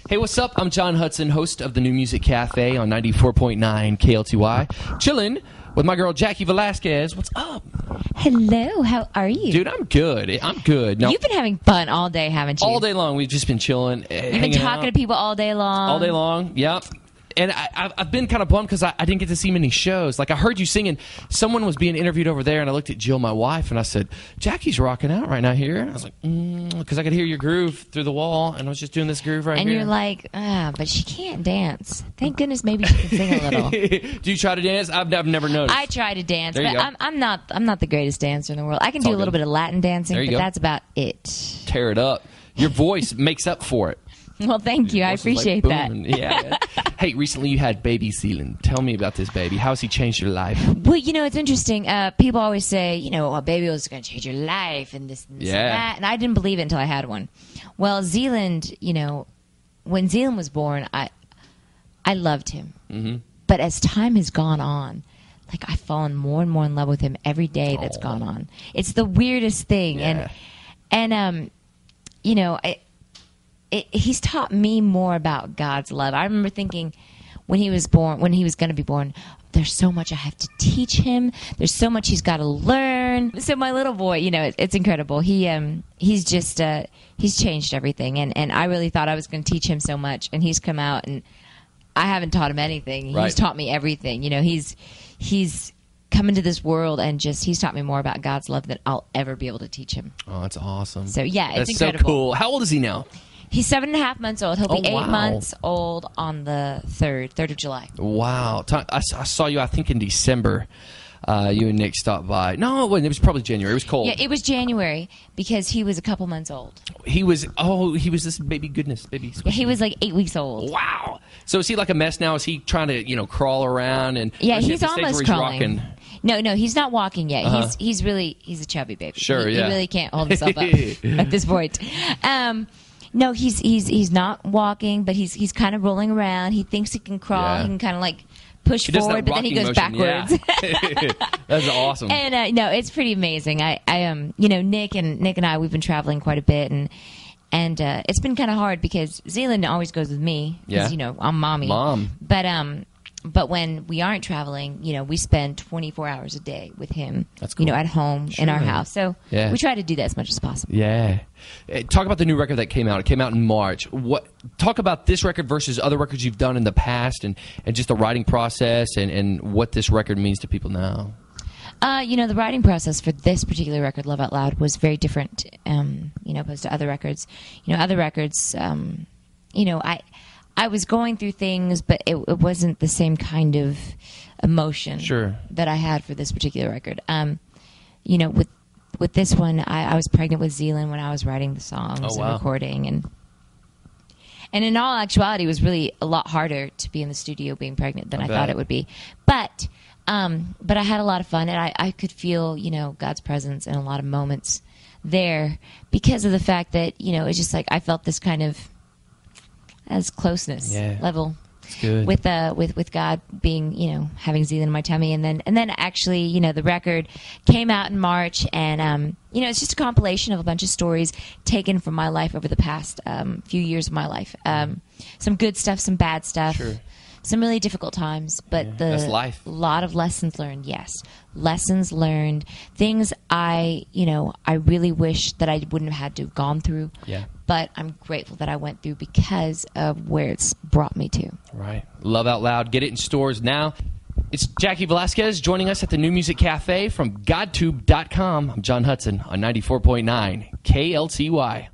Hey, what's up? I'm John Hudson, host of the New Music Cafe on 94.9 KLTY. Chilling with my girl Jaci Velasquez. What's up? Hello, how are you? Dude, I'm good. I'm good. No, You've been having fun all day, haven't you? all day long. We've just been chilling. You've been talking to people all day long. All day long, yep. And I've been kind of bummed because I didn't get to see many shows. Like, I heard you singing. Someone was being interviewed over there, and I looked at Jill, my wife, and I said, Jackie's rocking out right now here. And I was like, because I could hear your groove through the wall, and I was just doing this groove right here. And you're like, but she can't dance. Thank goodness maybe she can sing a little. Do you try to dance? I've never noticed. I try to dance, There you but go. I'm not the greatest dancer in the world. I can do a little bit of Latin dancing, There you but go. that's about it. Tear it up. Your voice makes up for it. Well, thank you. I Voice is like appreciate that. booming. Yeah. Hey, recently you had baby Zealand. Tell me about this baby. How has he changed your life? Well, it's interesting. People always say, a baby was going to change your life and this and this and that. And I didn't believe it until I had one. Well, Zealand, when Zealand was born, I loved him. Mm-hmm. But as time has gone on, like, I've fallen more and more in love with him every day that's gone on. It's the weirdest thing. Yeah. And he's taught me more about God's love. I remember thinking when he was going to be born, there's so much I have to teach him. There's so much he's got to learn. So my little boy, it's incredible. He's just he's changed everything, and I really thought I was going to teach him so much, and he's come out and I haven't taught him anything. Right. He's taught me everything. He's come into this world and he's taught me more about God's love than I'll ever be able to teach him. Oh, that's awesome. So yeah, it's that's incredible. so cool. How old is he now? He's 7.5 months old. He'll be 8 wow. months old on the 3rd of July. Wow. I saw you, I think, in December. You and Nick stopped by. No, it wasn't. It was probably January. It was cold. Yeah, it was January because he was a couple months old. He was this baby goodness. Baby. Yeah, he was like 8 weeks old. Wow. So is he like a mess now? Is he trying to, crawl around? And Yeah, or is he at he's the stage where almost he's crawling. rocking? No, he's not walking yet. Uh-huh. He's a chubby baby. Sure, he yeah. really can't hold himself up at this point. No, he's not walking, but he's kind of rolling around. He thinks he can crawl. Yeah. He can kind of like push He does that forward, but then he rocking goes motion, backwards. Yeah. That's awesome. And no, it's pretty amazing. Nick and I, we've been traveling quite a bit, and it's been kind of hard because Zealand always goes with me. Yeah. I'm mommy. Mom. But when we aren't traveling, we spend 24 hours a day with him. That's cool. At home in our house. So Yeah. we try to do that as much as possible. Yeah. Talk about the new record that came out. It came out in March. Talk about this record versus other records you've done in the past and just the writing process and what this record means to people now. The writing process for this particular record, Love Out Loud, was very different, opposed to other records. Other records, I was going through things, but it wasn't the same kind of emotion that I had for this particular record. With this one, I was pregnant with Zealand when I was writing the songs and recording, and in all actuality, it was really a lot harder to be in the studio being pregnant than I thought it would be. But I had a lot of fun, and I could feel God's presence in a lot of moments there because of the fact that it's just like I felt this kind of as closeness level with God being having Zealand in my tummy, and then actually the record came out in March, and it's just a compilation of a bunch of stories taken from my life over the past few years of my life. Some good stuff, some bad stuff. Sure. Some really difficult times, but that's life. A lot of lessons learned. Yes, lessons learned. Things I really wish that I wouldn't have had to have gone through. Yeah. But I'm grateful that I went through because of where it's brought me to. Right. Love Out Loud. Get it in stores now. It's Jaci Velasquez joining us at the New Music Cafe from GodTube.com. I'm John Hudson on 94.9 KLTY.